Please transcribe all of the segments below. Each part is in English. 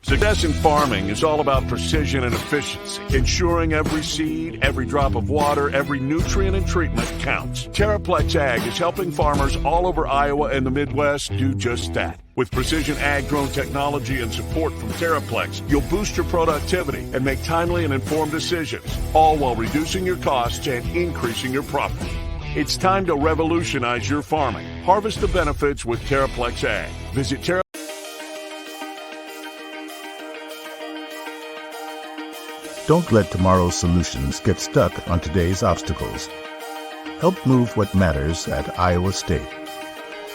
Success in farming is all about precision and efficiency, ensuring every seed, every drop of water, every nutrient and treatment counts. Terraplex Ag is helping farmers all over Iowa and the Midwest do just that. With precision ag drone technology and support from Terraplex, you'll boost your productivity and make timely and informed decisions, all while reducing your costs and increasing your profit. It's time to revolutionize your farming. Harvest the benefits with Terraplex Ag. Visit Terraplex. Don't let tomorrow's solutions get stuck on today's obstacles. Help move what matters at Iowa State.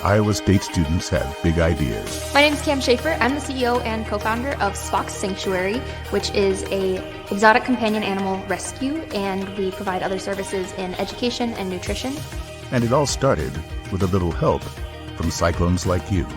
Iowa State students have big ideas. My name is Cam Schaefer. I'm the CEO and co-founder of Spock's Sanctuary, which is a exotic companion animal rescue, and we provide other services in education and nutrition. And it all started with a little help from Cyclones like you.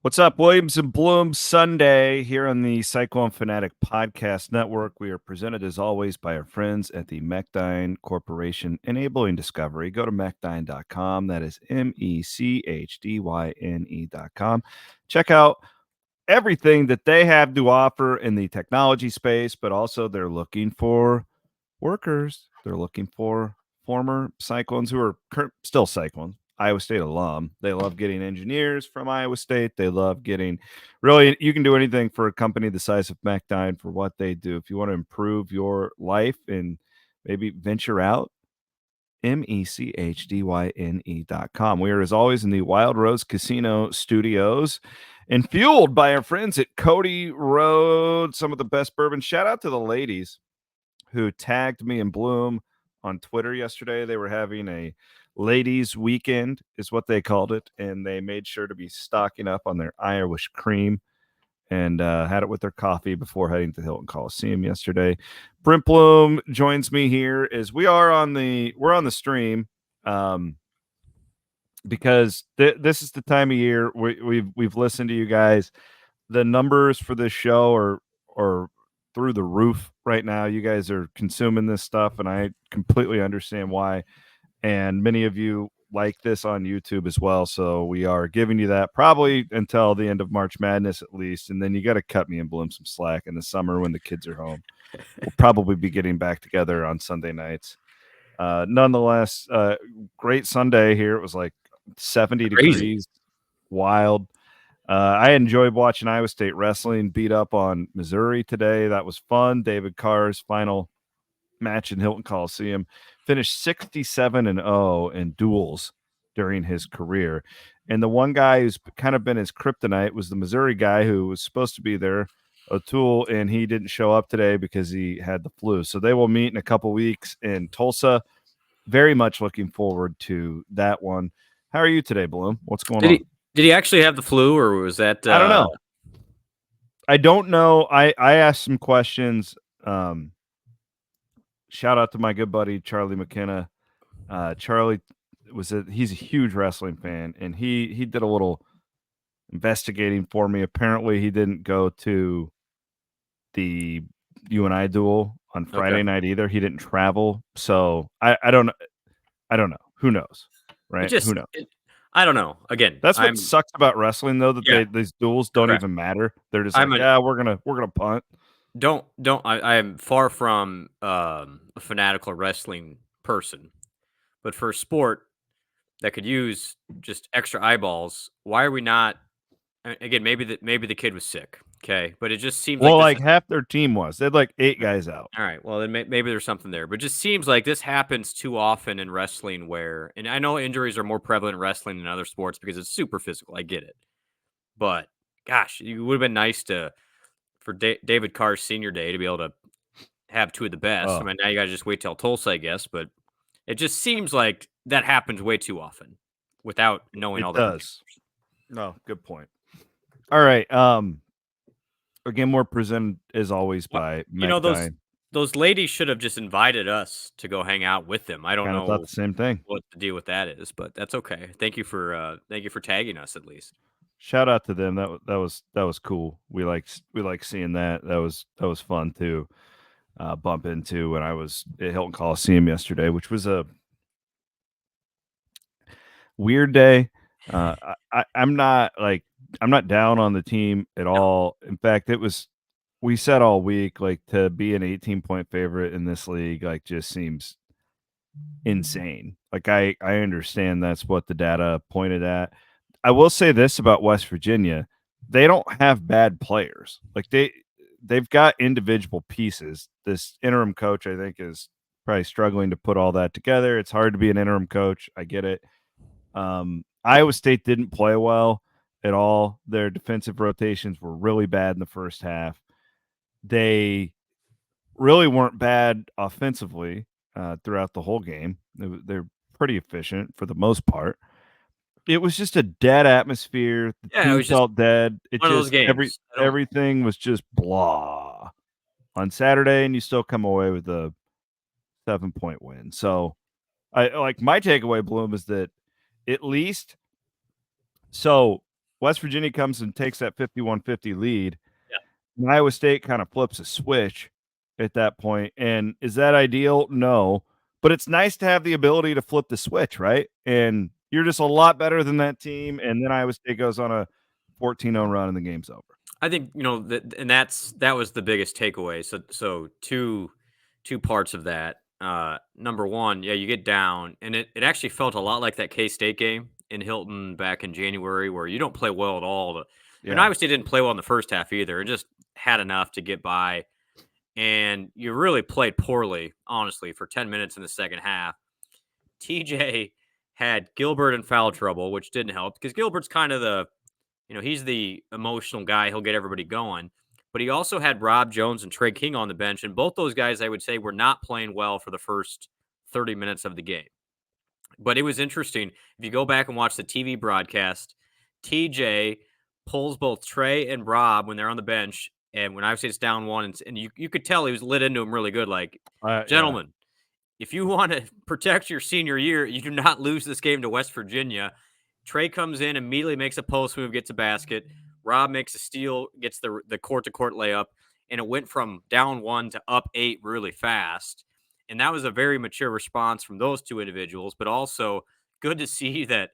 What's up, Williams and Blum Sunday here on the Cyclone Fanatic Podcast Network. We are presented as always by our friends at the Mechdyne Corporation, enabling discovery. Go to mechdyne.com. That is MECHDYNE.com. Check out everything that they have to offer in the technology space, but also they're looking for workers. They're looking for former Cyclones who are still Cyclones. Iowa State alum. They love getting engineers from Iowa State. They love getting, really, you can do anything for a company the size of Mechdyne for what they do. If you want to improve your life and maybe venture out, MECHDYNE.com. We are, as always, in the Wild Rose Casino Studios and fueled by our friends at Cody Road, some of the best bourbon. Shout out to the ladies who tagged me and Blum on Twitter yesterday. They were having a ladies weekend is what they called it, and they made sure to be stocking up on their Irish cream and had it with their coffee before heading to Hilton Coliseum yesterday. Brent Blum joins me here as we're on the stream because this is the time of year we've listened to you guys. The numbers for this show are through the roof right now. You guys are consuming this stuff, and I completely understand why. And many of you like this on YouTube as well. So we are giving you that probably until the end of March Madness at least. And then you got to cut me and Blum some slack in the summer when the kids are home. We'll probably be getting back together on Sunday nights. Nonetheless, great Sunday here. It was like 70 degrees, wild. I enjoyed watching Iowa State wrestling beat up on Missouri today. That was fun. David Carr's final match in Hilton Coliseum, finished 67-0 in duels during his career. And the one guy who's kind of been his kryptonite was the Missouri guy who was supposed to be there, O'Toole, and he didn't show up today because he had the flu. So they will meet in a couple weeks in Tulsa. Very much looking forward to that one. How are you today, Blum? What's going on? Did he actually have the flu, or was that? I don't know. I don't know. I asked some questions. Shout out to my good buddy Charlie McKenna. Charlie he's a huge wrestling fan, and he did a little investigating for me. Apparently, he didn't go to the UNI duel on Friday night either. He didn't travel, so I don't know. Who knows, right? Who knows? I don't know. Again, that's what sucks about wrestling, though. That these duels don't even matter. They're just like, we're gonna punt. I am far from a fanatical wrestling person, but for a sport that could use just extra eyeballs, why are we not? Again, maybe the kid was sick, okay, but it just seems like half their team was. They had like 8 guys out. All right, well then maybe there's something there, but it just seems like this happens too often in wrestling. And I know injuries are more prevalent in wrestling than other sports because it's super physical. I get it, but gosh, it would have been nice for David Carr's senior day to be able to have 2 of the best. I mean, now you got to just wait till Tulsa, I guess. But it just seems like that happens way too often without knowing all that. It does. No, good point. All right. Again, we're presented as always by Mechdyne. Those ladies should have just invited us to go hang out with them. I don't know. Thought the same thing. What the deal with that is, but that's okay. Thank you for tagging us at least. shout out to them. That was cool. We like seeing that. That was fun too. Bump into when I was at Hilton Coliseum yesterday, which was a weird day. I'm not down on the team at all. In fact, we said all week, like, to be an 18-point favorite in this league, like, just seems insane. Like, I understand that's what the data pointed at. I will say this about West Virginia. They don't have bad players. Like, they've got individual pieces. This interim coach, I think, is probably struggling to put all that together. It's hard to be an interim coach. I get it. Iowa State didn't play well at all. Their defensive rotations were really bad in the first half. They really weren't bad offensively throughout the whole game. They're pretty efficient for the most part. It was just a dead atmosphere. The Yeah, it team was just felt dead. It one of those just games. everything was just blah on Saturday, and you still come away with a 7-point win. So, I like my takeaway, Bloom, is that at least West Virginia comes and takes that 51-50 lead. Yeah. And Iowa State kind of flips a switch at that point. And is that ideal? No. But it's nice to have the ability to flip the switch, right? And you're just a lot better than that team. And then Iowa State goes on a 14-0 run and the game's over. I think that was the biggest takeaway. So two parts of that. Number one, yeah, you get down, and it actually felt a lot like that K-State game in Hilton back in January, where you don't play well at all. And Iowa State didn't play well in the first half either. It just had enough to get by, and you really played poorly, honestly, for 10 minutes in the second half. TJ had Gilbert in foul trouble, which didn't help because Gilbert's kind of he's the emotional guy. He'll get everybody going. But he also had Rob Jones and Trey King on the bench. And both those guys, I would say, were not playing well for the first 30 minutes of the game. But it was interesting. If you go back and watch the TV broadcast, TJ pulls both Trey and Rob when they're on the bench. And when I would say it's down one, and you could tell he was lit into him really good. Like, gentlemen, if you want to protect your senior year, you do not lose this game to West Virginia. Trey comes in, immediately makes a post move, gets a basket. Rob makes a steal, gets the court-to-court layup, and it went from down 1 to up 8 really fast. And that was a very mature response from those two individuals, but also good to see that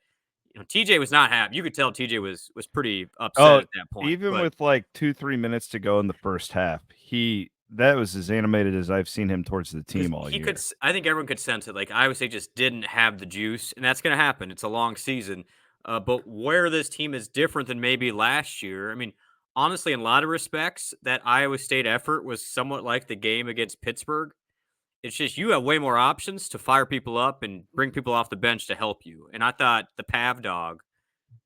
TJ was not happy. You could tell TJ was pretty upset at that point. Even with like 2-3 minutes to go in the first half, that was as animated as I've seen him towards the team all year. I think everyone could sense it. Like, Iowa State just didn't have the juice, and that's going to happen. It's a long season. But where this team is different than maybe last year, I mean, honestly, in a lot of respects, that Iowa State effort was somewhat like the game against Pittsburgh. It's just you have way more options to fire people up and bring people off the bench to help you. And I thought the Pav dog,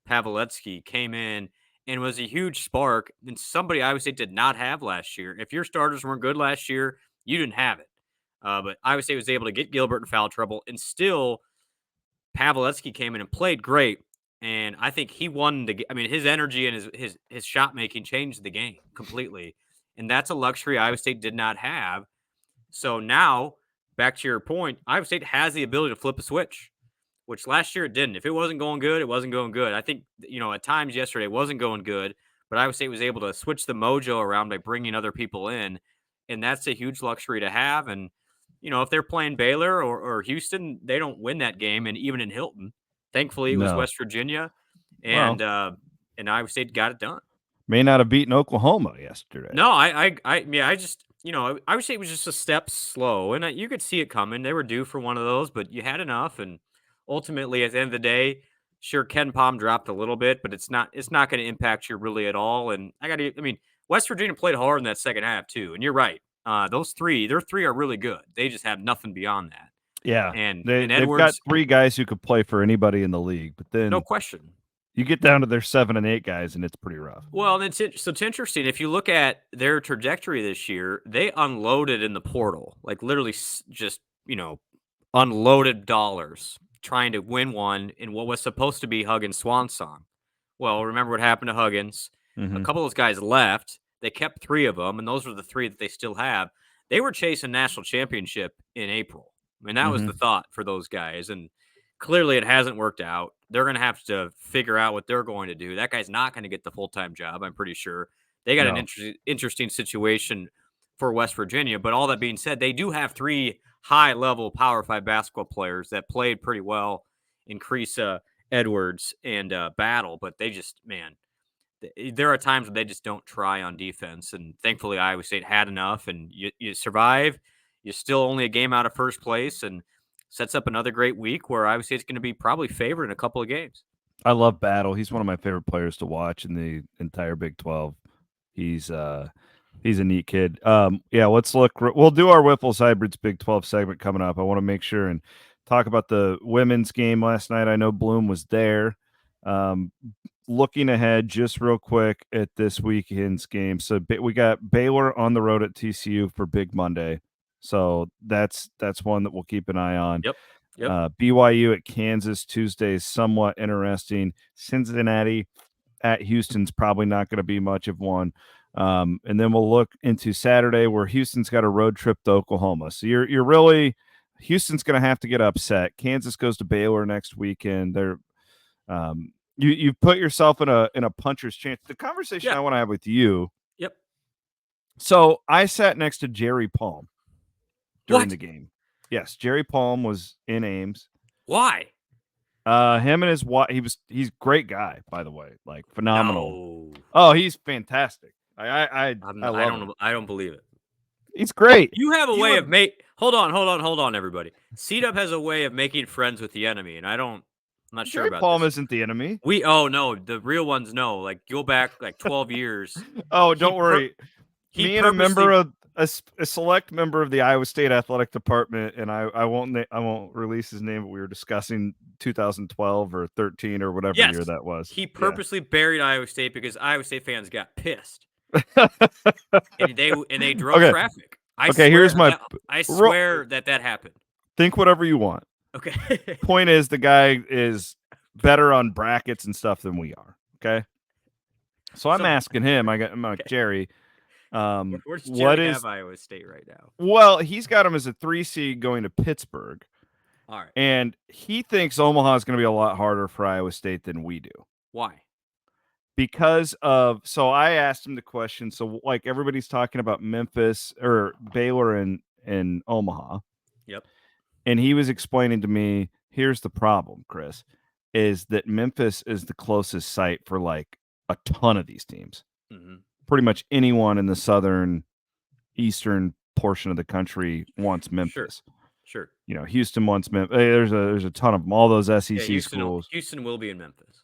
Pavletsky, came in and was a huge spark and somebody Iowa State did not have last year. If your starters weren't good last year, you didn't have it. But Iowa State was able to get Gilbert in foul trouble, and still Pavletsky came in and played great. And I think he won his energy and his shot making changed the game completely. And that's a luxury Iowa State did not have. So now, back to your point, Iowa State has the ability to flip a switch, which last year it didn't. If it wasn't going good, it wasn't going good. I think, at times yesterday it wasn't going good, but Iowa State was able to switch the mojo around by bringing other people in. And that's a huge luxury to have. And, if they're playing Baylor or Houston, they don't win that game. And even in Hilton, thankfully it was West Virginia, and Iowa State got it done. May not have beaten Oklahoma yesterday. No, I just, Iowa State was just a step slow, and you could see it coming. They were due for one of those, but you had enough. And ultimately, at the end of the day, sure, Ken Palm dropped a little bit, but it's not going to impact you really at all. And West Virginia played hard in that second half too. And you're right. Their three are really good. They just have nothing beyond that. Yeah, and they've Edwards, got 3 guys who could play for anybody in the league, but then no question, you get down to their 7 and 8 guys, and it's pretty rough. Well, it's interesting. If you look at their trajectory this year, they unloaded in the portal, like literally just unloaded dollars trying to win one in what was supposed to be Huggins' swan song. Well, remember what happened to Huggins? Mm-hmm. A couple of those guys left. They kept 3 of them, and those were the 3 that they still have. They were chasing national championship in April. I mean, that was the thought for those guys, and clearly it hasn't worked out. they're going to have to figure out what they're going to do. That guy's not going to get the full-time job, I'm pretty sure. They got an interesting situation for West Virginia. But all that being said, they do have 3 high-level Power 5 basketball players that played pretty well in Creasa, Edwards, and Battle. But they just, man, there are times when they just don't try on defense. And thankfully, Iowa State had enough. And you survive. You're still only a game out of first place. And sets up another great week where Iowa State's going to be probably favored in a couple of games. I love Battle. He's one of my favorite players to watch in the entire Big 12. He's a neat kid. Yeah, let's look. We'll do our Whipple's Hybrids Big 12 segment coming up. I want to make sure and talk about the women's game last night. I know Blum was there. Looking ahead just real quick at this weekend's game. So we got Baylor on the road at TCU for Big Monday. So that's one that we'll keep an eye on. Yep. BYU at Kansas Tuesday is somewhat interesting. Cincinnati at Houston's probably not going to be much of one. And then we'll look into Saturday where Houston's got a road trip to Oklahoma. So you're really Houston's going to have to get upset. Kansas goes to Baylor next weekend. They're you put yourself in a puncher's chance. The conversation I want to have with you. Yep. So I sat next to Jerry Palm during the game. Yes, Jerry Palm was in Ames. Why? Him and his wife. He's a great guy, by the way. Like phenomenal. No. Oh, he's fantastic. I don't believe it. He's great. You have a way of hold on, everybody. C-Dub has a way of making friends with the enemy, and I'm not sure Jerry about Palm this. isn't the enemy. No, the real ones know. Like go back like 12 years. Oh, don't worry. Me and a select member of the Iowa State athletic department, and I won't release his name, but we were discussing 2012 or 13 or whatever year that was. He purposely buried Iowa State because Iowa State fans got pissed. and they drove traffic. I swear that happened. Think whatever you want. Okay. Point is, the guy is better on brackets and stuff than we are. Okay. So I'm asking him. I'm like, Jerry. Where's Jerry have Iowa State right now? Well, he's got him as a 3 seed going to Pittsburgh. All right. And he thinks Omaha is going to be a lot harder for Iowa State than we do. Why? So I asked him the question. So like everybody's talking about Memphis or Baylor and Omaha. Yep. And he was explaining to me, here's the problem, Chris, is that Memphis is the closest site for like a ton of these teams. Mm-hmm. Pretty much anyone in the southern, eastern portion of the country wants Memphis. Sure. You know, Houston wants Memphis. There's a ton of them. All those SEC schools. Houston will be in Memphis.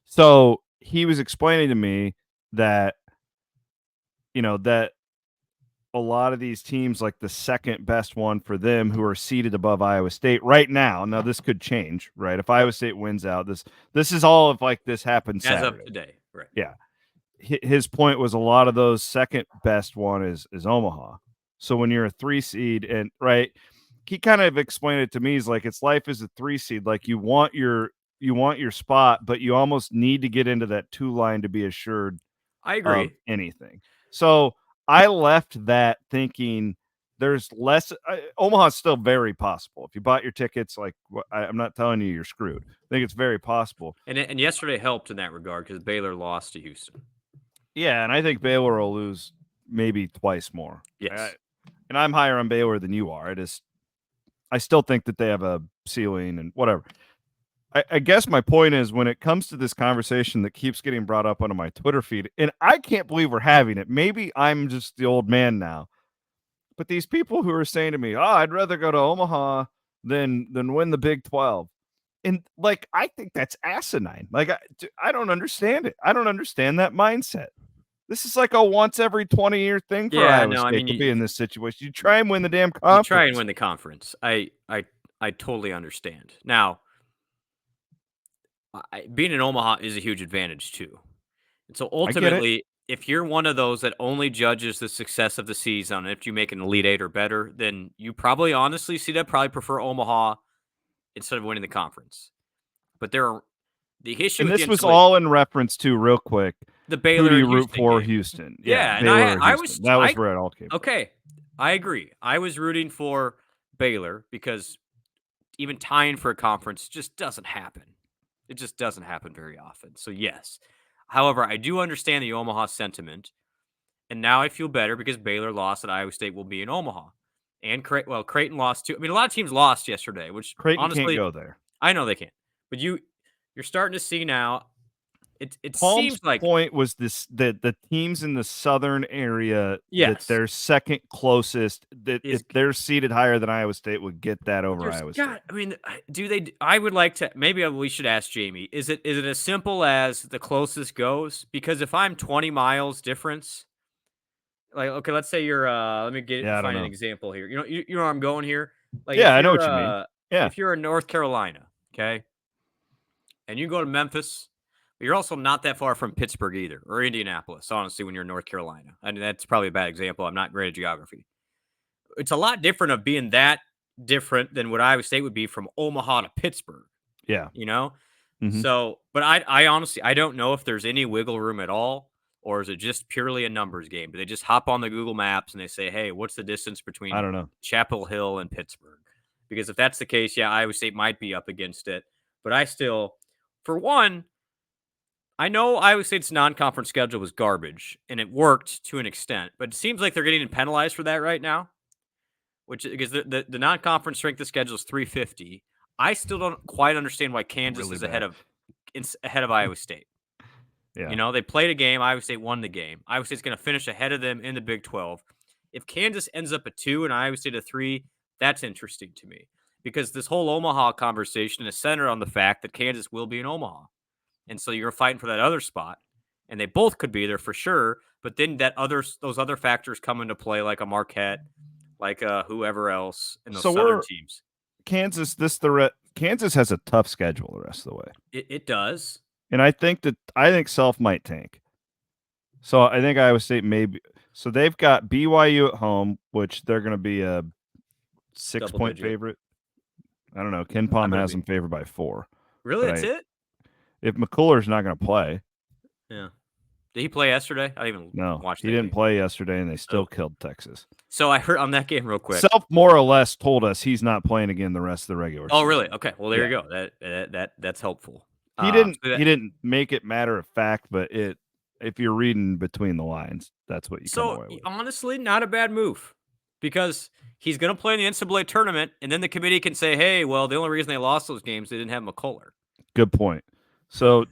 So he was explaining to me that, that a lot of these teams, like the second best one for them, who are seated above Iowa State right now. Now this could change, right? If Iowa State wins out, this is all if like this happens as Saturday. of today, right? Yeah. His point was a lot of those second best one is Omaha. So when you're a 3 seed and he kind of explained it to me. He's like, it's life as a 3 seed. Like you want your spot, but you almost need to get into that 2 line to be assured. I agree. Of anything. So I left that thinking there's less. Omaha's still very possible. If you bought your tickets, like I'm not telling you you're screwed. I think it's very possible. And yesterday helped in that regard because Baylor lost to Houston. Yeah, and I think Baylor will lose maybe twice more. Yes. And I'm higher on Baylor than you are. I still think that they have a ceiling and whatever. I guess my point is when it comes to this conversation that keeps getting brought up onto my Twitter feed, and I can't believe we're having it. Maybe I'm just the old man now. But these people who are saying to me, I'd rather go to Omaha than win the Big 12. And like, I think that's asinine. Like, I don't understand it. I don't understand that mindset. This is like a once every 20-year thing for Iowa State to be in this situation. You try and win the damn conference. You try and win the conference. I totally understand. Now, being in Omaha is a huge advantage too. And so ultimately, if you're one of those that only judges the success of the season, if you make an Elite Eight or better, then you probably honestly prefer Omaha instead of winning the conference. But the issue. And this was all in reference to, real quick, the Baylor. Who do you root for? Game. Houston. Yeah, and that was where it all came. Okay, I agree. I was rooting for Baylor because even tying for a conference just doesn't happen. It just doesn't happen very often. So yes. However, I do understand the Omaha sentiment, and now I feel better because Baylor lost and Iowa State will be in Omaha. And Creighton lost too. I mean, a lot of teams lost yesterday, which Creighton can't honestly, go there. I know they can't. But you're starting to see now. It Palm's seems like point was the teams in the southern area that yes, they're second closest, that is if they're seated higher than Iowa State would get that over there's Iowa God. State. I mean, do they? I would like to. Maybe we should ask Jamie. Is it as simple as the closest goes? Because if I'm 20 miles difference, like okay, let's say you're. Let me Yeah, I don't find an know. example here. You know where I'm going here. Like Yeah, I know what you mean. Yeah. if you're in North Carolina, okay, and you go to Memphis, but you're also not that far from Pittsburgh either, or Indianapolis, honestly, when you're in North Carolina. I mean, that's probably a bad example. I'm not great at geography. It's a lot different of being that different than what Iowa State would be from Omaha to Pittsburgh, Yeah. you know? Mhm. So, but I honestly, I don't know if there's any wiggle room at all, or is it just purely a numbers game? Do they just hop on the Google Maps and they say, hey, what's the distance I between don't know. Chapel Hill and Pittsburgh? Because if that's the case, yeah, Iowa State might be up against it. But I still, for one, I know Iowa State's non-conference schedule was garbage, and it worked to an extent, but it seems like they're getting penalized for that right now, which because the non-conference strength of schedule is 350. I still don't quite understand why Kansas Really is bad. ahead of Iowa State. Yeah. You know, they played a game. Iowa State won the game. Iowa State's going to finish ahead of them in the Big 12. If Kansas ends up at 2 and Iowa State at 3, that's interesting to me because this whole Omaha conversation is centered on the fact that Kansas will be in Omaha. And so you're fighting for that other spot, and they both could be there for sure. But then those other factors come into play, like a Marquette, like whoever else in those So Southern we're teams. Kansas. Kansas has a tough schedule the rest of the way, It does. and I think Self might tank. So I think Iowa State maybe. So they've got BYU at home, which they're going to be a 6-point Double-digit. favorite. I don't know. Ken Palm has them favored by 4. Really, But that's it? If McCuller's not going to play, Yeah. Did he play yesterday? I didn't even no, watch. he didn't play yesterday, and they still killed Texas. So I heard on that game real quick. Self more or less told us he's not playing again the rest of the regular season. Oh, really? Okay. Well, there you go. That's helpful. He didn't make it matter of fact, but if you're reading between the lines, that's what you come away with. Honestly, not a bad move because he's going to play in the NCAA tournament, and then the committee can say, hey, well, the only reason they lost those games, they didn't have McCullough. Good point. So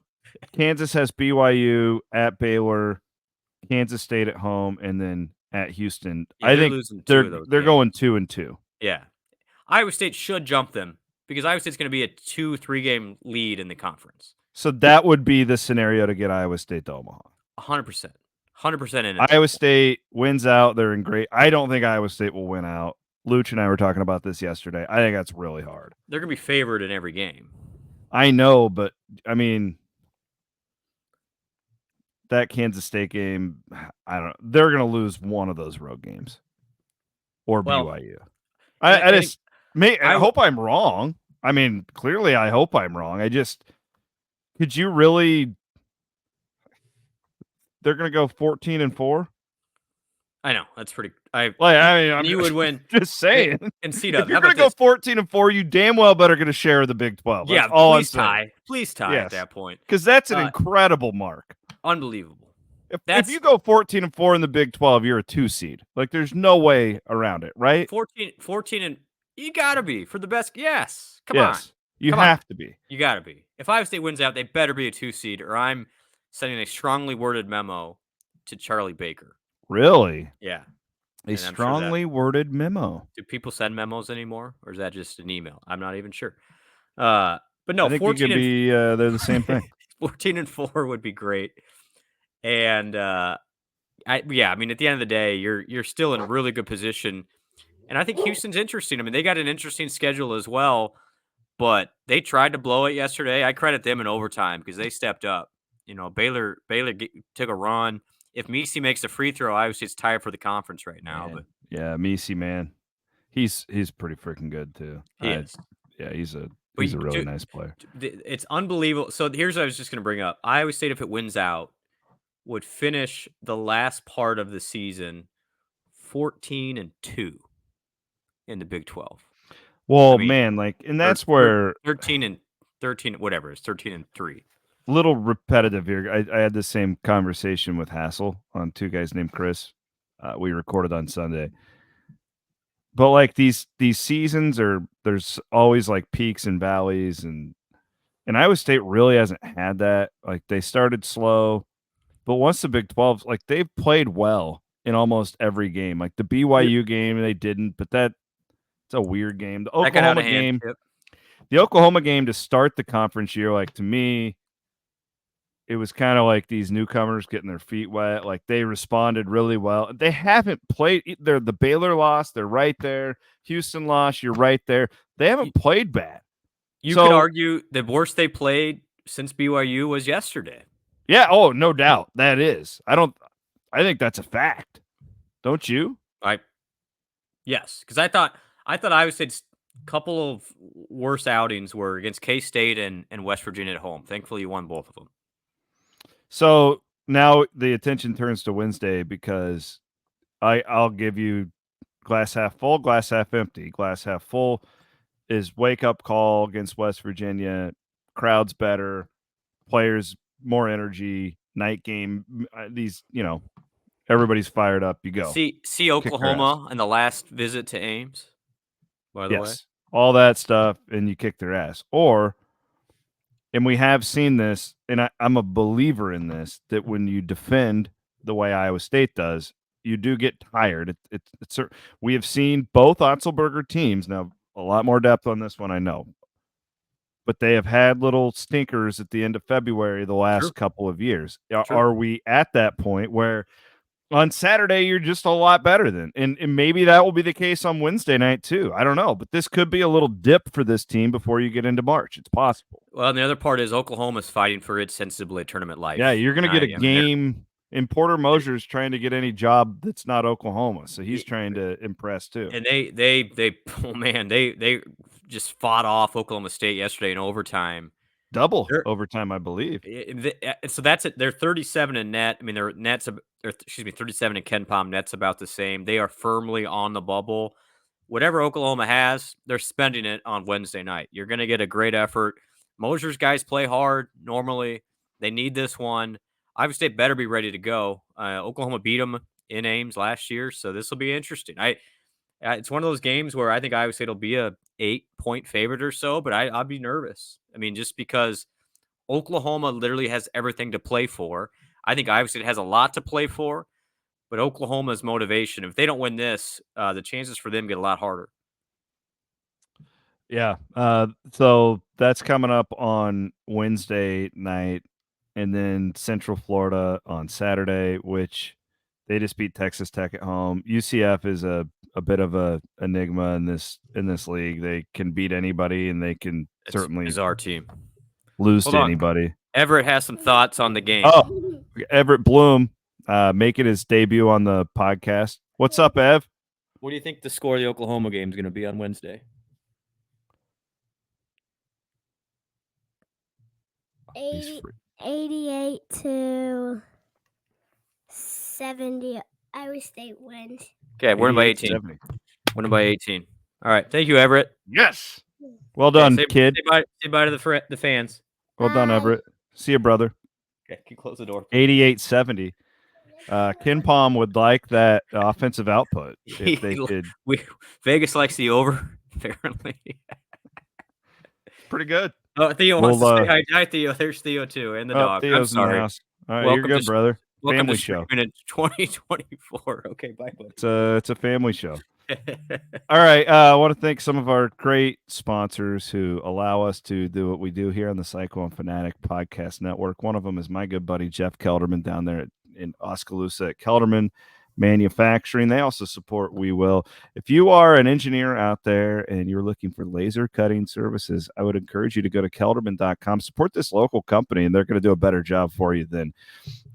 Kansas has BYU at Baylor, Kansas State at home, and then at Houston. Yeah, I think they're going 2-2. Yeah. Iowa State should jump them because Iowa State's going to be a 2-3 game lead in the conference. So that would be the scenario to get Iowa State to Omaha. 100%. 100% in it. Iowa State wins out. They're in great. I don't think Iowa State will win out. Luch and I were talking about this yesterday. I think that's really hard. They're going to be favored in every game. I know, but I mean, that Kansas State game, I don't know. They're going to lose one of those road games or BYU. I hope I'm wrong. I mean, clearly I hope I'm wrong. Could you really, they're going to go 14-4? I know. That's pretty. You would win. Just saying. And if you're going to go 14-4, you damn well better going to share the Big 12. That's all I'm saying. Please tie at that point. Because that's an incredible mark. Unbelievable. If you go 14-4 in the Big 12, you're a 2 seed. Like, there's no way around it, right? 14 and you got to be for the best. Yes. Come on. You have to be. You got to be. If Iowa State wins out, they better be a 2 seed, or I'm sending a strongly worded memo to Charlie Baker. Really? Yeah. A strongly worded memo. Do people send memos anymore, or is that just an email? I'm not even sure. But no, I think 14 could be they're the same thing. 14-4 would be great. And I mean, at the end of the day, you're still in a really good position. And I think Houston's interesting. I mean, they got an interesting schedule as well, but they tried to blow it yesterday. I credit them in overtime because they stepped up. You know, Baylor took a run. If Messi makes a free throw, Iowa State's tied for the conference right now. Man. But yeah, Messi, man, he's pretty freaking good too. He is. Yeah, he's a really nice player. It's unbelievable. So here's what I was just going to bring up. Iowa State, if it wins out, would finish the last part of the season 14-2 in the Big 12. Well, and that's where 13-2 13, whatever. It's 13-3. Little repetitive here. I had the same conversation with Hassel on Two Guys Named Chris. We recorded on Sunday. But like these seasons there's always like peaks and valleys, and Iowa State really hasn't had that. Like they started slow, but once the Big 12, like they've played well in almost every game. Like the BYU game, they didn't, but it's a weird game. The That got out Oklahoma of hand. game, Yep. the Oklahoma game to start the conference year, like to me, it was kind of like these newcomers getting their feet wet. Like they responded really well. They haven't played. They're the Baylor loss. They're right there. Houston loss. You're right there. They haven't played bad. You could argue the worst they played since BYU was yesterday. Yeah. Oh, no doubt. That is. I think that's a fact. Don't you? Yes, because I thought Iowa State's couple of worst outings were against K-State and West Virginia at home. Thankfully, you won both of them. So now the attention turns to Wednesday because I'll give you glass half full, glass half empty. Glass half full is wake up call against West Virginia. Crowd's better, players more energy. Night game. These everybody's fired up. You go. See Oklahoma and the last visit to Ames. By the way, all that stuff, and you kick their ass. And we have seen this, and I'm a believer in this, that when you defend the way Iowa State does, you do get tired. We have seen both Otzelberger teams. Now, a lot more depth on this one, I know. But they have had little stinkers at the end of February the last couple of years. Are we at that point where on Saturday you're just a lot better than? And maybe that will be the case on Wednesday night too. I don't know. But this could be a little dip for this team before you get into March. It's possible. Well, and the other part is Oklahoma's fighting for its NCAA tournament life. Yeah, you're going to get a game. And Porter Mosier's trying to get any job that's not Oklahoma, so he's trying to impress too. And they just fought off Oklahoma State yesterday in overtime. Double overtime, I believe. So that's it. They're 37 in net. I mean, their net's 37 in Ken Palm. Net's about the same. They are firmly on the bubble. Whatever Oklahoma has, they're spending it on Wednesday night. You're going to get a great effort. Mosier's guys play hard normally. They need this one. Iowa State better be ready to go. Oklahoma beat them in Ames last year, so this will be interesting. It's one of those games where I think Iowa State will be a 8-point favorite or so, but I'll be nervous. I mean, just because Oklahoma literally has everything to play for. I think Iowa State has a lot to play for, but Oklahoma's motivation, if they don't win this, the chances for them get a lot harder. Yeah. So that's coming up on Wednesday night, and then Central Florida on Saturday, which they just beat Texas Tech at home. UCF is a bit of a enigma in this league. They can beat anybody, and they can certainly is our team lose to anybody. Everett has some thoughts on the game. Oh, Everett Blum making his debut on the podcast. What's up, Ev? What do you think the score of the Oklahoma game is going to be on Wednesday? 88-70. Iowa State wins. Okay, winning by 18. Winning by 18. All right. Thank you, Everett. Yes. Well done, kid. Say bye to the fans. Well done, Everett. See you, brother. Okay, can close the door. 88-70. Ken Palm would like that offensive output if they could. Vegas likes the over, apparently. Pretty good. Oh, Theo wants to say hi. Hi, Theo. There's Theo, too, and the dog. Theo's I'm sorry. in the house. All right, you're good, brother. Family show. In 2024. Okay, bye, buddy. It's a family show. All right. I want to thank some of our great sponsors who allow us to do what we do here on the Cyclone Fanatic Podcast Network. One of them is my good buddy Jeff Kelderman down there in Oskaloosa at Kelderman Manufacturing. They also support We Will. If you are an engineer out there and you're looking for laser cutting services, I would encourage you to go to kelderman.com. Support this local company, and they're going to do a better job for you than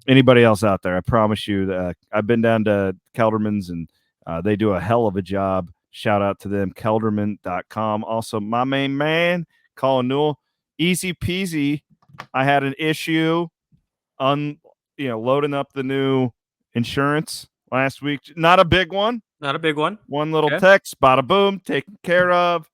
anybody else out there. I promise you that I've been down to Kelderman's, and they do a hell of a job. Shout out to them, kelderman.com. Also, my main man, Colin Newell, easy peasy. I had an issue loading up the new insurance last week. Not a big one. Not a big one. One little text, bada boom, taken care of.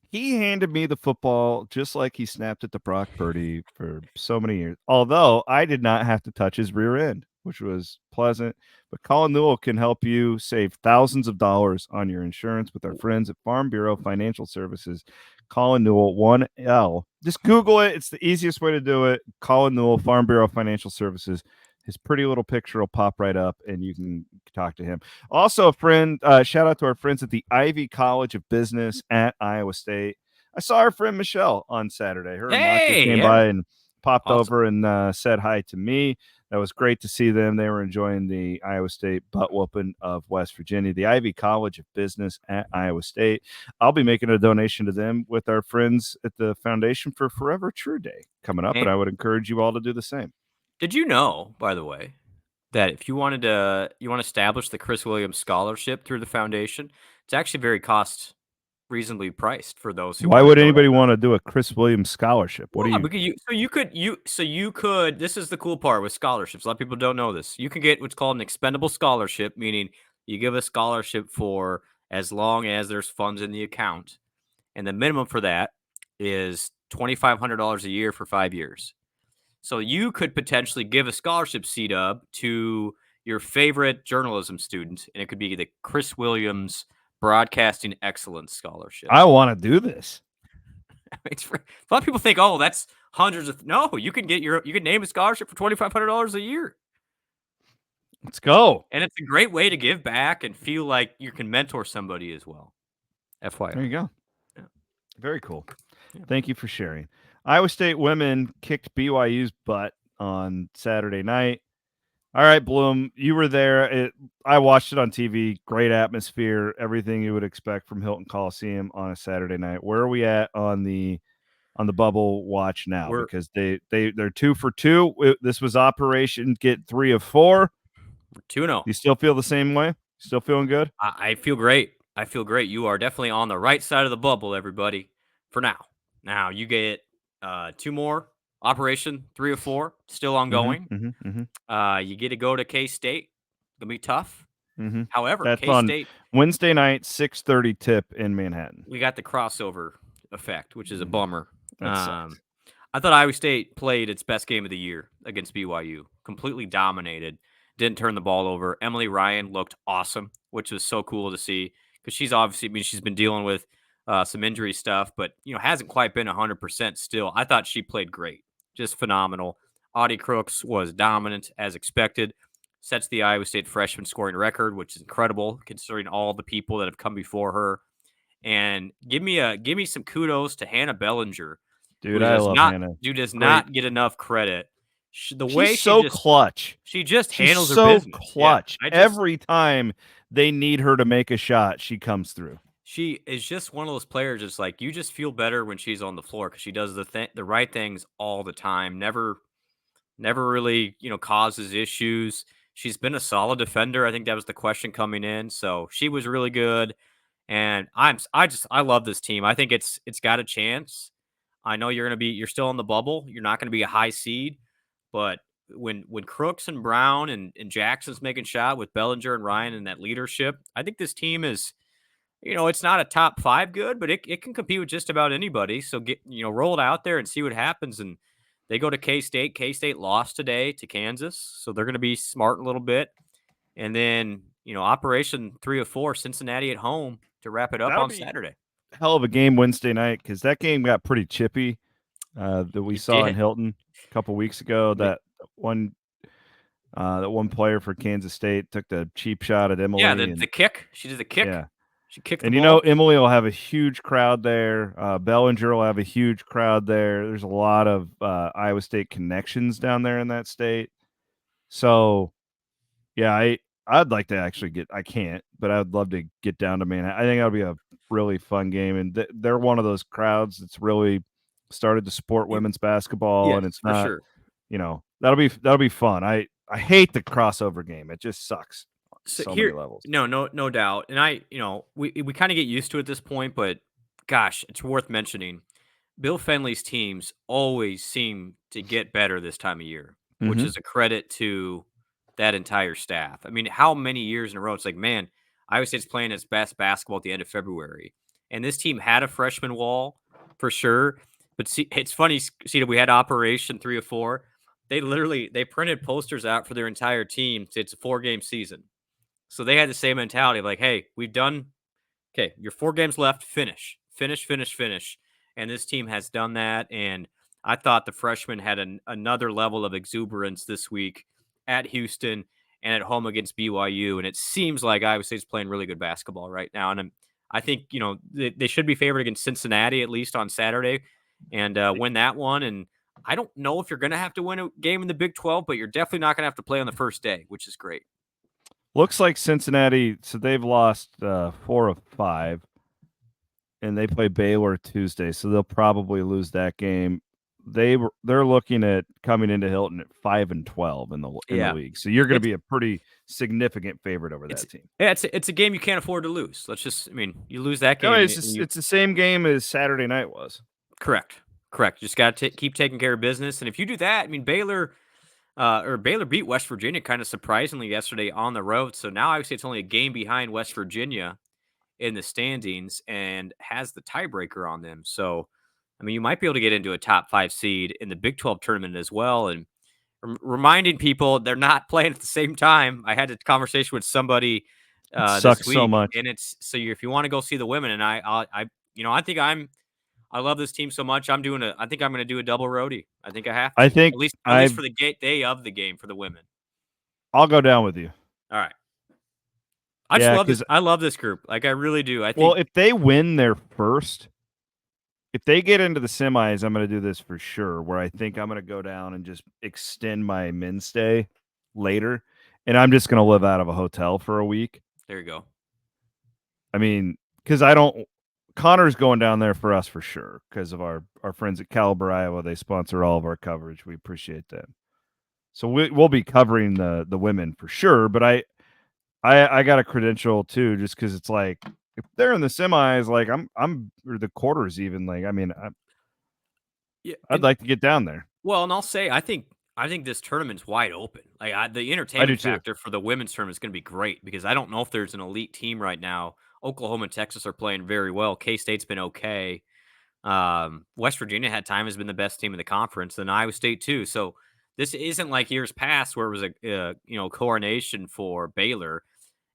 He handed me the football just like he snapped it to Brock Purdy for so many years. Although I did not have to touch his rear end, which was pleasant. But Colin Newell can help you save thousands of dollars on your insurance with our friends at Farm Bureau Financial Services. Colin Newell, 1L. Just Google it. It's the easiest way to do it. Colin Newell, Farm Bureau Financial Services. His pretty little picture will pop right up and you can talk to him. Also, a friend, shout out to our friends at the Ivy College of Business at Iowa State. I saw our friend Michelle on Saturday. Her and Maki Hey, came yeah. by and popped Awesome. over and said hi to me. That was great to see them. They were enjoying the Iowa State butt whooping of West Virginia, the Ivy College of Business at Iowa State. I'll be making a donation to them with our friends at the Foundation for Forever True Day coming up, and I would encourage you all to do the same. Did you know, by the way, that if you want to establish the Chris Williams Scholarship through the foundation, it's actually very reasonably priced for those who Why want would to go anybody want to do a Chris Williams scholarship? What do you? Because you could. This is the cool part with scholarships. A lot of people don't know this. You can get what's called an expendable scholarship, meaning you give a scholarship for as long as there's funds in the account, and the minimum for that is $2,500 a year for 5 years. So you could potentially give a scholarship C-dub to your favorite journalism student, and it could be the Chris Williams Broadcasting Excellence Scholarship. I want to do this. A lot of people think, oh, that's hundreds of. No, you can name a scholarship for $2,500 a year. Let's go. And it's a great way to give back and feel like you can mentor somebody as well. FYI. There you go. Yeah. Very cool. Yeah. Thank you for sharing. Iowa State women kicked BYU's butt on Saturday night. All right, Blum, you were there. I watched it on TV. Great atmosphere, everything you would expect from Hilton Coliseum on a Saturday night. Where are we at on the bubble watch now? Because they're 2 for 2. This was Operation Get 3 of 4. We're 2-0. You still feel the same way? Still feeling good? I feel great. I feel great. You are definitely on the right side of the bubble, everybody. For now. Now you get 2 more. Operation 3 of 4 still ongoing. You get to go to K-State. Gonna be tough. However, that's K-State on Wednesday night, 6:30 tip in Manhattan. We got the crossover effect, which is a bummer. I thought Iowa State played its best game of the year against BYU. Completely dominated. Didn't turn the ball over. Emily Ryan looked awesome, which was so cool to see because she's obviously, she's been dealing with some injury stuff, but hasn't quite been 100% still. I thought she played great, just phenomenal. Audie Crooks was dominant as expected. Sets the Iowa State freshman scoring record, which is incredible considering all the people that have come before her. And give me some kudos to Hannah Bellinger, dude. I love Hannah. Who does not get enough credit. She's so clutch. She just She's handles so her business. Clutch. Yeah, every time they need her to make a shot, she comes through. She is just one of those players. It's like you just feel better when she's on the floor because she does the right things all the time. Never really causes issues. She's been a solid defender. I think that was the question coming in. So she was really good. And I love this team. I think it's got a chance. I know you're still in the bubble. You're not going to be a high seed, but when Crooks and Brown and Jackson's making shot with Bellinger and Ryan and that leadership, I think this team is, it's not a top 5 good, but it can compete with just about anybody. So roll it out there and see what happens. And they go to K-State. K-State lost today to Kansas, so they're going to be smart a little bit. And then, Operation 3 of 4, Cincinnati at home to wrap it up on Saturday. Hell of a game Wednesday night because that game got pretty chippy that we saw in Hilton a couple weeks ago. That one player for Kansas State took the cheap shot at Emily. Yeah, the kick. She did the kick. Yeah. She kicked and the ball. Emily will have a huge crowd there. Bellinger will have a huge crowd there. There's a lot of Iowa State connections down there in that state. So, yeah, I'd like to actually I can't, but I'd love to get down to Manhattan. I think that'll be a really fun game. And they're one of those crowds that's really started to support women's basketball. And it's not, sure. That'll be fun. I hate the crossover game. It just sucks. So many levels. No doubt. And we kind of get used to it at this point, but gosh, it's worth mentioning. Bill Fenley's teams always seem to get better this time of year, which is a credit to that entire staff. I mean, how many years in a row? It's like, man, Iowa State's playing its best basketball at the end of February. and this team had a freshman wall for sure. But see, it's funny, see, we had Operation 3 of 4. They printed posters out for their entire team. It's a 4-game season. So they had the same mentality of like, hey, we've done okay, your 4 games left, finish, finish, finish, finish. And this team has done that. And I thought the freshmen had another level of exuberance this week at Houston and at home against BYU. And it seems like Iowa State's playing really good basketball right now. And I think, they should be favored against Cincinnati at least on Saturday and win that one. And I don't know if you're going to have to win a game in the Big 12, but you're definitely not going to have to play on the first day, which is great. Looks like Cincinnati, so they've lost 4 of 5, and they play Baylor Tuesday, so they'll probably lose that game. They're looking at coming into Hilton at 5-12 in the league, so you're going to be a pretty significant favorite over that team. Yeah, it's a game you can't afford to lose. You lose that game. No, it's the same game as Saturday night was. Correct. You just got to keep taking care of business, and if you do that, Baylor beat West Virginia kind of surprisingly yesterday on the road. So now I would say it's only a game behind West Virginia in the standings and has the tiebreaker on them. So, you might be able to get into a top 5 seed in the Big 12 tournament as well. And reminding people they're not playing at the same time. I had a conversation with somebody sucks this week, so much. and it's so if you want to go see the women, and I love this team so much. I think I'm going to do a double roadie. I think I have to. I think at least for the day of the game for the women. I'll go down with you. All right. I love this group. Like I really do. I think. Well, if they win their first, if they get into the semis, I'm going to do this for sure. Where I think I'm going to go down and just extend my men's stay later, and I'm just going to live out of a hotel for a week. There you go. Because Connor's going down there for us for sure because of our friends at Caliber, Iowa. They sponsor all of our coverage. We appreciate them. So we'll be covering the women for sure. But I got a credential too, just because it's like if they're in the semis, like I'm or the quarters even. Like I'd like to get down there. Well, and I'll say I think this tournament's wide open. Like the entertainment factor for the women's tournament is going to be great because I don't know if there's an elite team right now. Oklahoma and Texas are playing very well. K-State's been okay. West Virginia at times has been the best team in the conference, and Iowa State too. So this isn't like years past where it was a coronation for Baylor.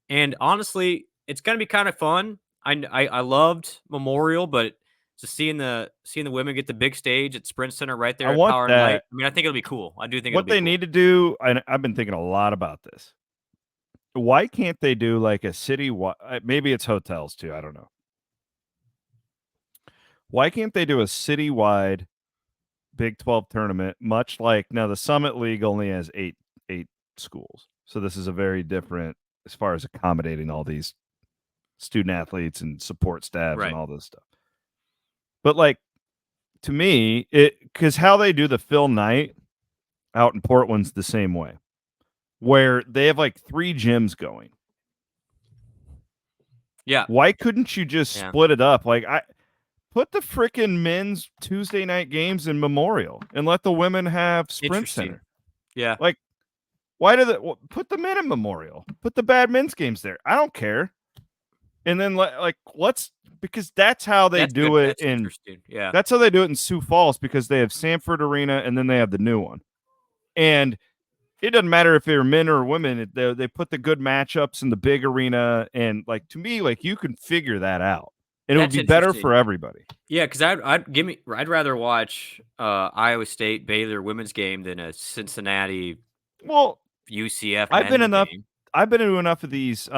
And honestly, it's going to be kind of fun. I loved Memorial, but just seeing the women get the big stage at Sprint Center right there at Power and Light. I think it'll be cool. I do think what they need to do, and I've been thinking a lot about this. Why can't they do like a city-wide? Maybe it's hotels too. I don't know. Why can't they do a citywide Big 12 tournament? Much like now, the Summit League only has eight schools, so this is a very different as far as accommodating all these student athletes and support staff and all this stuff. But like to me, because how they do the Phil Knight out in Portland's the same way. Where they have like 3 gyms going. Yeah. Why couldn't you just split it up? Like put the freaking men's Tuesday night games in Memorial and let the women have Sprint Center. Yeah. Like why put the men in Memorial? Put the bad men's games there. I don't care. And then because that's how they do it in that's how they do it in Sioux Falls because they have Sanford Arena and then they have the new one. And it doesn't matter if they're men or women. They put the good matchups in the big arena, and like to me, like you can figure that out, and it would be better for everybody. Yeah, because I'd rather watch Iowa State Baylor women's game than a Cincinnati UCF. I've been to enough of these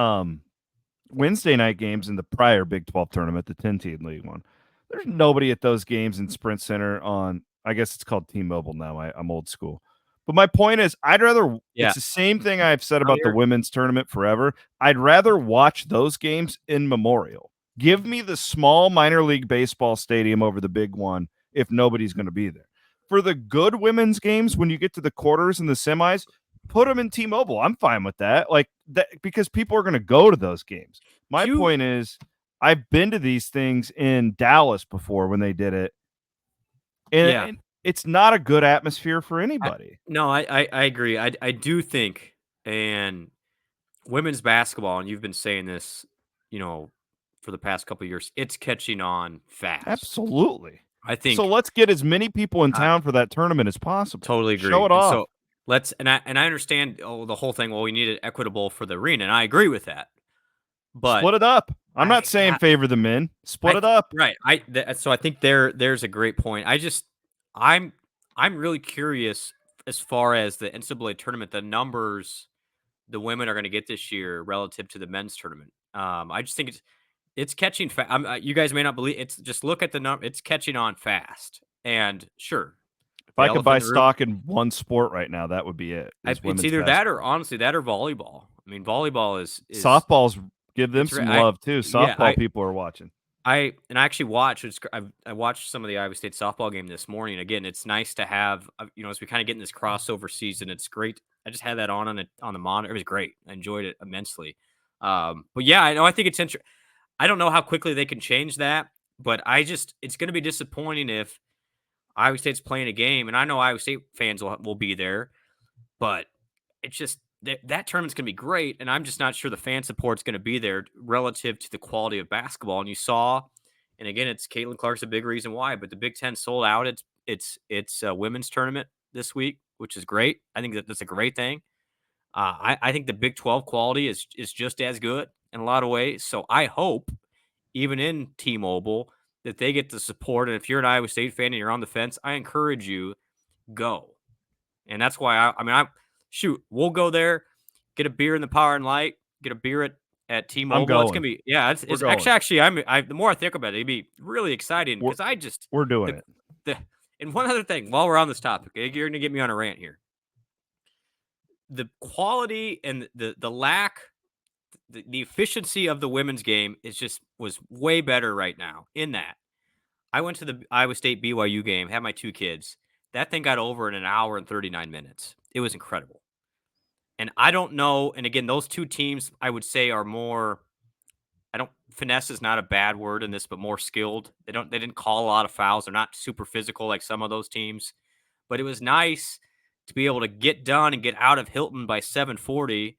Wednesday night games in the prior Big 12 tournament, the 10-team league one. There's nobody at those games in Sprint Center on. I guess it's called T-Mobile now. I'm old school. But my point is, I'd rather it's the same thing I've said about the women's tournament forever. I'd rather watch those games in Memorial. Give me the small minor league baseball stadium over the big one if nobody's going to be there. For the good women's games, when you get to the quarters and the semis, put them in T-Mobile. I'm fine with that. Like that because people are going to go to those games. My point is, I've been to these things in Dallas before when they did it. And it's not a good atmosphere for anybody. I agree. I do think, and women's basketball, and you've been saying this, for the past couple of years, it's catching on fast. Absolutely. I think So let's get as many people in town for that tournament as possible. totally agree. Show it And off. so I understand the whole thing. Well, we need it equitable for the arena, and I agree with that. But Split it up. I'm not saying favor the men. Split it up. Right. So I think there's a great point. I'm really curious as far as the NCAA tournament, the numbers the women are going to get this year relative to the men's tournament. I just think it's catching fast. You guys may not believe it's just look at the number. It's catching on fast. And sure, if I could buy stock in one sport right now, that would be it. It's either basketball. that or honestly that or volleyball. I mean, volleyball is softball's give them some love too. Softball people are watching. I actually watched. I watched some of the Iowa State softball game this morning. Again, it's nice to have as we kind of get in this crossover season. It's great. I just had that on the monitor. It was great. I enjoyed it immensely. But yeah, I think it's interesting. I don't know how quickly they can change that, but it's going to be disappointing if Iowa State's playing a game, and I know Iowa State fans will be there, but it's just that tournament's going to be great, and I'm just not sure the fan support's going to be there relative to the quality of basketball. And you saw, and again, it's Caitlin Clark's a big reason why, but the Big Ten sold out its women's tournament this week, which is great. I think that's a great thing. I think the Big 12 quality is just as good in a lot of ways. So I hope, even in T-Mobile, that they get the support. And if you're an Iowa State fan and you're on the fence, I encourage you, go. And that's why we'll go there, get a beer in the Power and Light, get a beer at T-Mobile. It's gonna be it's actually the more I think about it, it'd be really exciting because we're doing it. And one other thing, while we're on this topic, you're gonna get me on a rant here. The quality and the lack, the efficiency of the women's game was way better right now. In that, I went to the Iowa State BYU game, had my two kids. That thing got over in an hour and 39 minutes. It was incredible. And I don't know. And again, those two teams, I would say, are more. Finesse is not a bad word in this, but more skilled. They didn't call a lot of fouls. They're not super physical like some of those teams. But it was nice to be able to get done and get out of Hilton by 7:40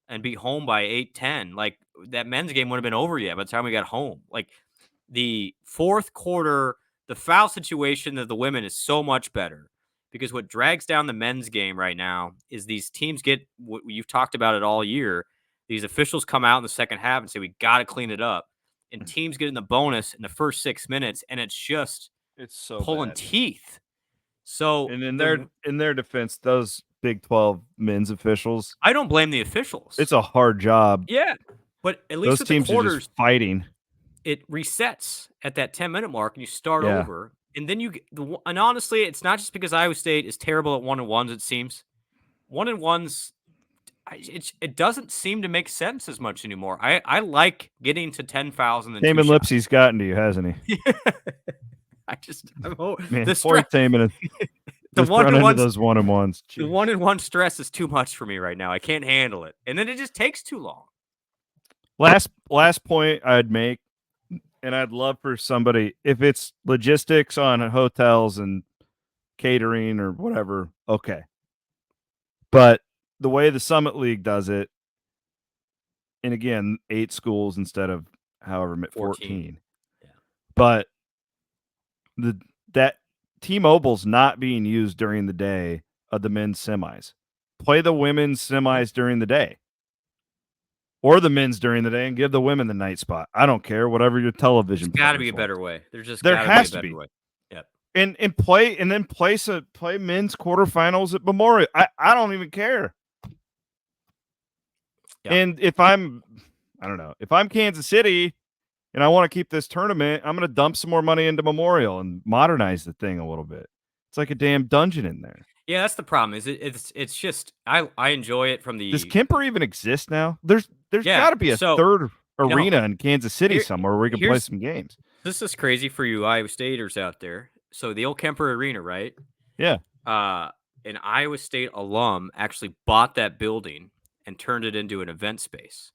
and be home by 8:10. Like that men's game wouldn't have been over yet by the time we got home. Like the fourth quarter, the foul situation of the women is so much better because what drags down the men's game right now is these teams get what you've talked about it all year. These officials come out in the second half and say, we got to clean it up. And teams get in the bonus in the first 6 minutes. And it's so pulling bad. Teeth. So, and in their defense, those Big 12 men's officials, I don't blame the officials. It's a hard job. Yeah. But at least those teams the quarters, are just fighting. It resets at that 10-minute mark and you start over. And then and honestly, it's not just because Iowa State is terrible at 1-on-1s, it seems. 1-on-1s, it doesn't seem to make sense as much anymore. I like getting to 10 fouls and then Damon Lipsey's gotten to you, hasn't he? The stress. The 1-on-1 those 1-on-1s. The 1-on-1 stress is too much for me right now. I can't handle it. And then it just takes too long. Last point I'd make, and I'd love for somebody, if it's logistics on hotels and catering or whatever, okay. But the way the Summit League does it, and again, 8 schools instead of however 14. Yeah. But that T-Mobile's not being used during the day of the men's semis. Play the women's semis during the day. Or the men's during the day and give the women the night spot. I don't care. Whatever your television. There's got to be a better way. There has to be a better way. Yep. And play men's quarterfinals at Memorial. I don't even care. Yep. And if I'm Kansas City and I want to keep this tournament, I'm going to dump some more money into Memorial and modernize the thing a little bit. It's like a damn dungeon in there. Yeah, that's the problem. It's just I enjoy it from the. Does Kemper even exist now? There's got to be a third arena in Kansas City somewhere where we can play some games. This is crazy for you Iowa Staters out there. So the old Kemper Arena, right? Yeah. An Iowa State alum actually bought that building and turned it into an event space.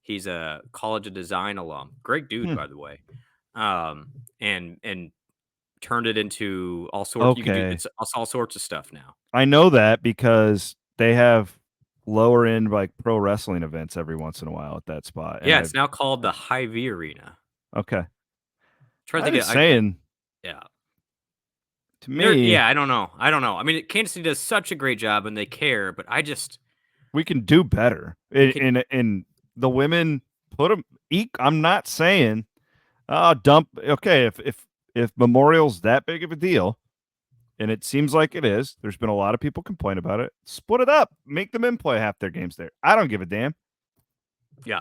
He's a College of Design alum. Great dude, by the way. And turned it into all sorts. Okay. It's all sorts of stuff now. I know that because they have lower end like pro wrestling events every once in a while at that spot. And Yeah, it's now called the Hy-Vee Arena. okay. Trying to I'm think just saying. yeah. To me, I don't know. I mean, Kansas City does such a great job and they care, but we can do better. And the women put them. I'm not saying dump. Okay, if Memorial's that big of a deal, and it seems like it is, there's been a lot of people complain about it. Split it up. Make the men play half their games there. I don't give a damn. yeah.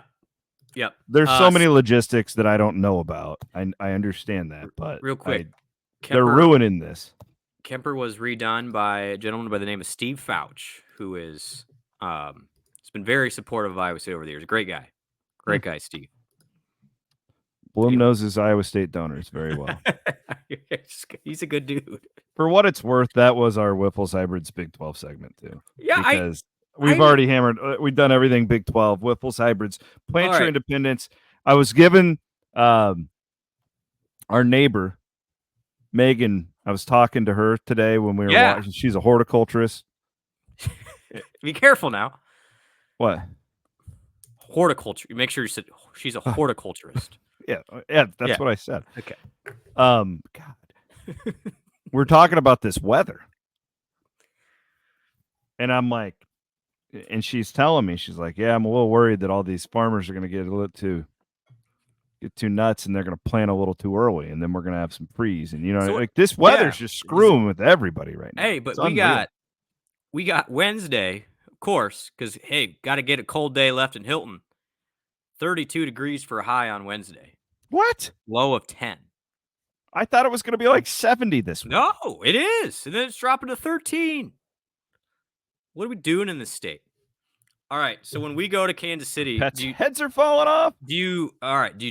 Yep. There's so many logistics that I don't know about. I understand that, but real quick, they're ruining this. Kemper was redone by a gentleman by the name of Steve Fouch, who is has been very supportive of Iowa State over the years. Great guy. Great guy, Steve. Blum knows his Iowa State donors very well. He's a good dude. For what it's worth, that was our Whipple's Hybrids Big 12 segment too. Yeah, because we've already hammered. We've done everything Big 12. Whipple's Hybrids, Plant Your Independence. I was given our neighbor Megan. I was talking to her today when we were watching. She's a horticulturist. Be careful now. What? Horticulture. You make sure you said she's a horticulturist. Yeah, that's what I said. Okay. God. We're talking about this weather. And I'm like, and she's telling me, she's like, yeah, I'm a little worried that all these farmers are going to get a little too nuts and they're going to plant a little too early. And then we're going to have some freeze. And, like this weather's just screwing with everybody right now. Hey, but we got Wednesday, of course, because, hey, got to get a cold day left in Hilton. 32 degrees for a high on Wednesday. What? Low of 10. I thought it was going to be like 70 this week. No, it is. And then it's dropping to 13. What are we doing in this state? All right. So when we go to Kansas City, heads are falling off. Do you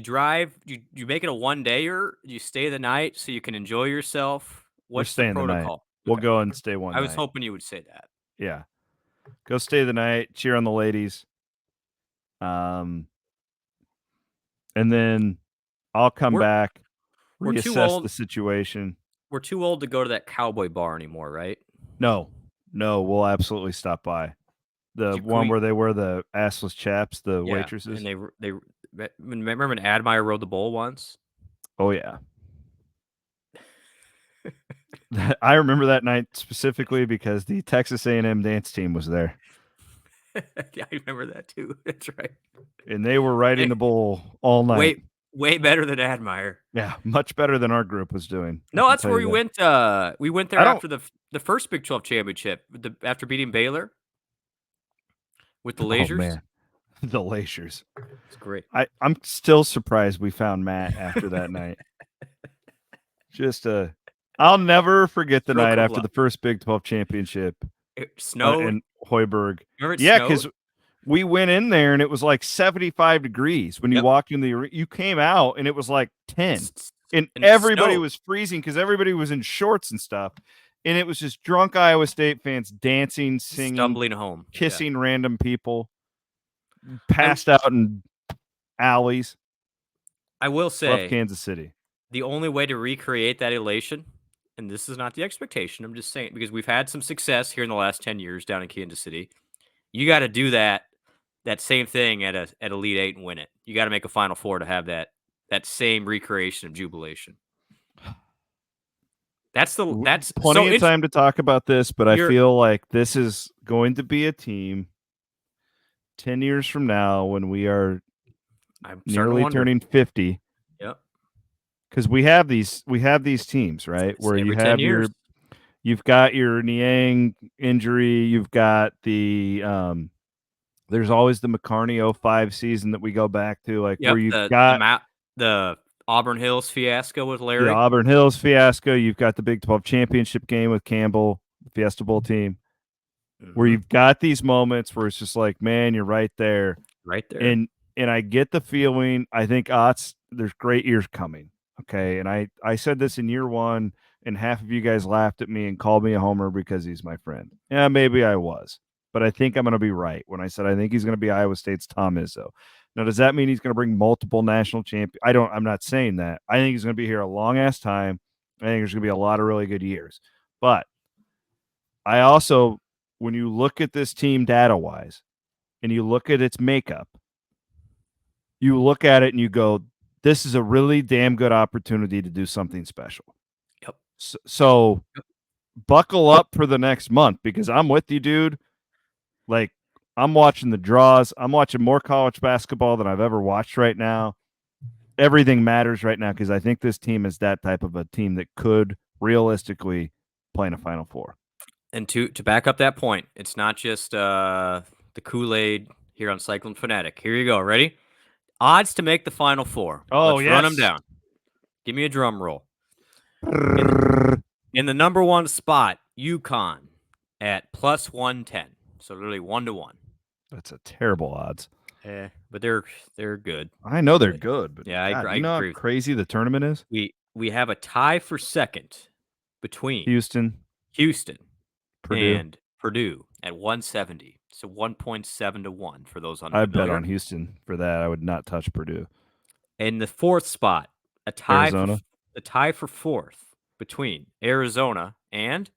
drive? Do you make it a one-dayer? Do you stay the night so you can enjoy yourself? What's the protocol? We'll go and stay one night. I was hoping you would say that. Yeah. Go stay the night, cheer on the ladies. And then I'll come back, reassess the situation. We're too old to go to that cowboy bar anymore, right? No, we'll absolutely stop by. The one where they wear the assless chaps, the waitresses. And they remember when Admire rode the bull once? Oh, yeah. I remember that night specifically because the Texas A&M dance team was there. Yeah, I remember that too. That's right. And they were riding the bull all night. Way better than Admire. Yeah, much better than our group was doing. No, that's where we went. We went there after the first Big 12 championship, after beating Baylor with the Lasers. Oh, man. The Lasers. It's great. I'm still surprised we found Matt after that night. I'll never forget the night after the first Big 12 championship. It snowed in Hoiberg. Remember Yeah, because we went in there and it was like 75 degrees when you walked in you came out and it was like 10. And everybody was freezing because everybody was in shorts and stuff. And it was just drunk Iowa State fans dancing, singing, stumbling home, kissing random people, passed out in alleys. I will say, love Kansas City. The only way to recreate that elation, and this is not the expectation, I'm just saying, because we've had some success here in the last 10 years down in Kansas City. You got to do that same thing at Elite Eight and win it. You got to make a Final Four to have that same recreation of jubilation. That's plenty of time to talk about this, but I feel like this is going to be a team 10 years from now when we are nearly turning 50. Yep. Because we have these teams, right? Where you have you've got your Niang injury, you've got the there's always the McCarney 05 season that we go back to, like where you've got the Auburn Hills fiasco with Larry. The Auburn Hills fiasco. You've got the Big 12 championship game with Campbell, the Fiesta Bowl team, where you've got these moments where it's just like, man, you're right there. Right there. And I get the feeling, I think there's great years coming. Okay. And I said this in year one, and half of you guys laughed at me and called me a homer because he's my friend. Yeah, maybe I was. But I think I'm going to be right when I said I think he's going to be Iowa State's Tom Izzo. Now, does that mean he's going to bring multiple national champions? I'm not saying that. I think he's going to be here a long-ass time. I think there's going to be a lot of really good years. But I also when you look at this team data-wise and you look at its makeup, you look at it and you go, this is a really damn good opportunity to do something special. Yep. So buckle up for the next month, because I'm with you, dude. Like, I'm watching the draws. I'm watching more college basketball than I've ever watched right now. Everything matters right now because I think this team is that type of a team that could realistically play in a Final Four. And to back up that point, it's not just the Kool-Aid here on Cyclone Fanatic. Here you go. Ready? Odds to make the Final Four. Oh, Let's run them yes. down. Give me a drum roll. In the number one spot, UConn at plus 110. So literally 1-1. That's a terrible odds. But they're good. I know they're good, but Yeah, God, I you know agree how with crazy the tournament is? We have a tie for second between Houston, Purdue. and Purdue at 170. So 1.7 to 1 for those I unfamiliar. bet on Houston for that. I would not touch Purdue. In the fourth spot, a tie Arizona. for fourth between Arizona and,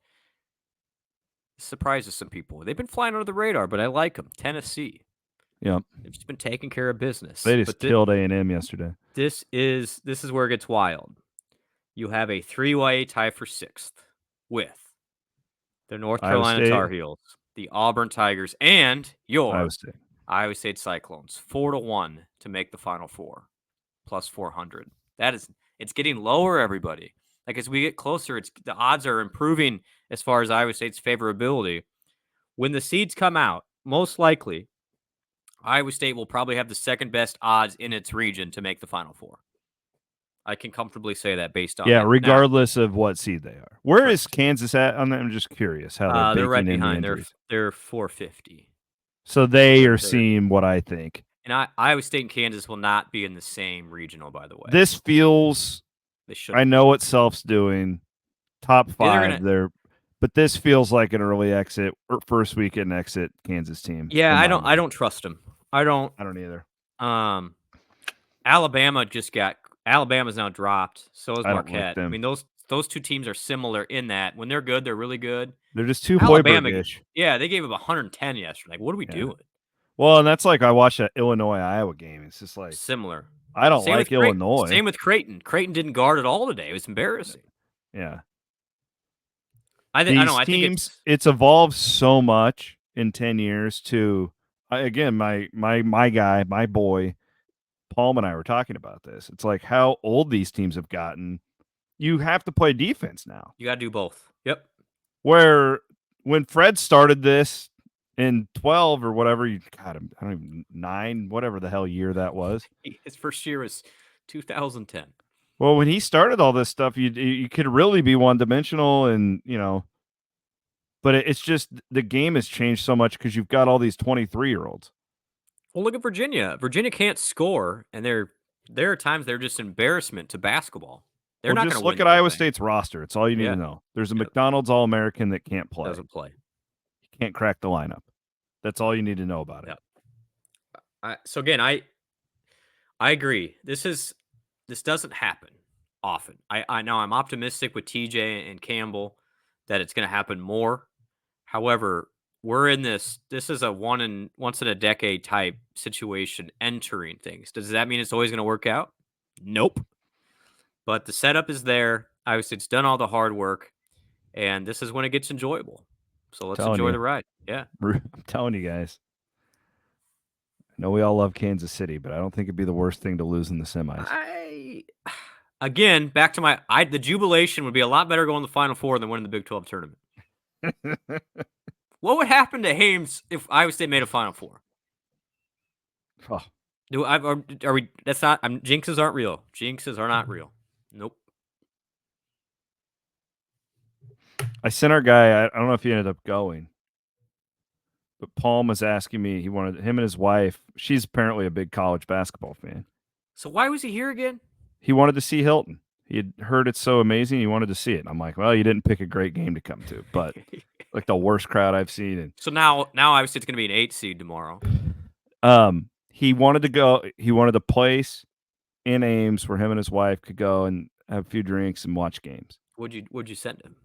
surprises some people. They've been flying under the radar, but I like them. Tennessee. Yep. They've just been taking care of business. They just killed A&M yesterday. This is where it gets wild. You have a three-way tie for sixth with the North Carolina Tar Heels, the Auburn Tigers, and your Iowa State Cyclones. 4-1 to make the Final Four, plus 400. It's getting lower, everybody. Like, as we get closer, the odds are improving as far as Iowa State's favorability. When the seeds come out, most likely, Iowa State will probably have the second best odds in its region to make the Final Four. I can comfortably say that based on that. Regardless of what seed they are. Where is Kansas at on that? I'm just curious how they're right baking in the behind. injuries. They're 450. So they are seeing what I think. And Iowa State and Kansas will not be in the same regional, by the way. This feels I know what Self's doing. Top 5 there. But this feels like an early exit or first weekend exit Kansas team. Yeah, I don't trust them. I don't either. Alabama's now dropped. So is Marquette. Like I mean, those two teams are similar in that when they're good, they're really good. They're just too Hoiberg-ish. Yeah, they gave up 110 yesterday. Like, what are we doing? Well, and that's like I watched that Illinois-Iowa game. It's just like similar. I don't like Illinois. Same with Creighton. Creighton didn't guard at all today. It was embarrassing. Yeah. I think it's evolved so much in 10 years to again, my guy, my boy, Paul and I were talking about this. It's like how old these teams have gotten. You have to play defense now. You got to do both. Yep. Where when Fred started this in 12 or whatever, I don't even 9, whatever the hell year that was. His first year was 2010. Well, when he started all this stuff, you could really be one-dimensional and, but it's just the game has changed so much because you've got all these 23-year-olds. Well, look at Virginia. Virginia can't score, and there are times they're just embarrassment to basketball. They're not going to win. Look at Iowa State's roster. It's all you need to know. There's a McDonald's All-American that can't play. Doesn't play. He can't crack the lineup. That's all you need to know about it. So again, I agree. This doesn't happen often. I know I'm optimistic with TJ and Campbell that it's going to happen more. However, we're in this is a once in a decade type situation entering things. Does that mean it's always going to work out? Nope. But the setup is there. Obviously, it's done all the hard work, and this is when it gets enjoyable. So let's enjoy the ride. Yeah. I'm telling you guys. I know we all love Kansas City, but I don't think it'd be the worst thing to lose in the semis. Again, back to the jubilation would be a lot better going to the Final Four than winning the Big 12 tournament. What would happen to Hames if Iowa State made a Final Four? Oh. Are we? That's not. Jinxes aren't real. Jinxes are not real. Nope. I sent our guy. I don't know if he ended up going, but Palm was asking me. He wanted him and his wife. She's apparently a big college basketball fan. So why was he here again? He wanted to see Hilton. He had heard it's so amazing. He wanted to see it. And I'm like, well, you didn't pick a great game to come to, but like the worst crowd I've seen. And so now obviously it's going to be an 8 seed tomorrow. He wanted to go. He wanted a place in Ames where him and his wife could go and have a few drinks and watch games. What'd you send him?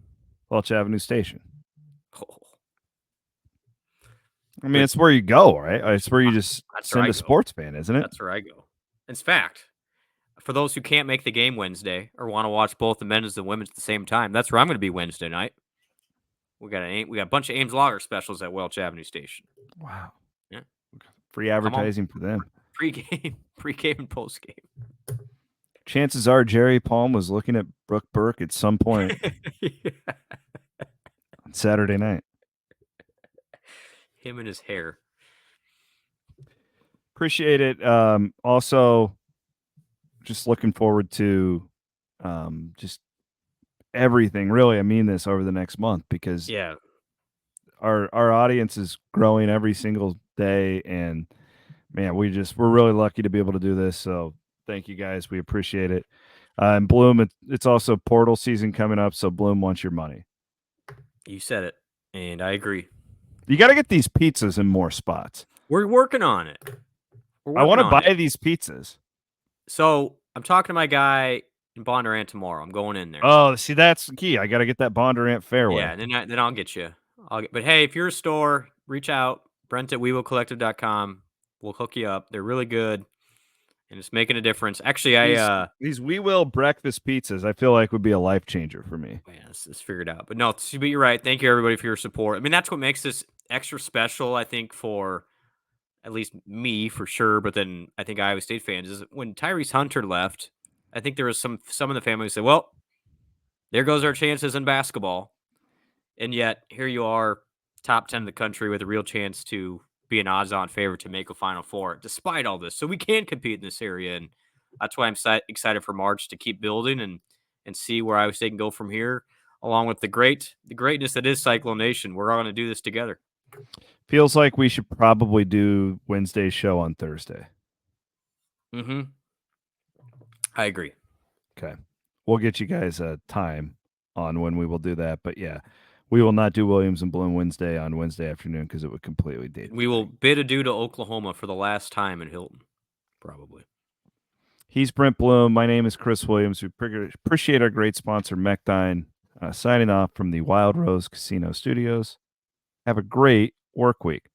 Welch Avenue Station. Oh. I mean, it's where you go, right? It's where you just That's where I send a go. sports fan, isn't it? That's where I go. In fact, for those who can't make the game Wednesday or want to watch both the men's and women's at the same time, that's where I'm going to be Wednesday night. We got a bunch of Ames Lager specials at Welch Avenue Station. Wow. Yeah. Free advertising for them. Pre-game and post-game. Chances are Jerry Palm was looking at Brooke Burke at some point on Saturday night. Him and his hair. Appreciate it. Also, just looking forward to just everything. Really, I mean this over the next month because our audience is growing every single day, and man, we're really lucky to be able to do this. So thank you guys. We appreciate it. And Blum, it's also portal season coming up, so Blum wants your money. You said it, and I agree. You got to get these pizzas in more spots. We're working on it. I want to buy these pizzas. So I'm talking to my guy in Bondurant tomorrow. I'm going in there. Oh, see, that's the key. I got to get that Bondurant fairway. Yeah, then I'll get you. But hey, if you're a store, reach out. Brent at WeWillCollective.com. We'll hook you up. They're really good, and it's making a difference. Actually, these We Will breakfast pizzas, I feel like would be a life changer for me. Man, it's figured out. But no, but you're right. Thank you everybody for your support. I mean, that's what makes this extra special, I think, for at least me for sure. But then I think Iowa State fans is when Tyrese Hunter left. I think there was some of the family who said, "Well, there goes our chances in basketball," and yet here you are, top 10 in the country with a real chance to be an odds-on favorite to make a Final Four, despite all this. So we can compete in this area, and that's why I'm excited for March to keep building and see where Iowa State can go from here, along with the greatness that is Cyclone Nation. We're all going to do this together. Feels like we should probably do Wednesday's show on Thursday. Mm-hmm. I agree. Okay. We'll get you guys a time on when we will do that. But yeah, we will not do Williams and Blum Wednesday on Wednesday afternoon because it would completely date. We will bid adieu to Oklahoma for the last time in Hilton, probably. He's Brent Blum. My name is Chris Williams. We appreciate our great sponsor, Mechdyne. Signing off from the Wild Rose Casino Studios. Have a great work week.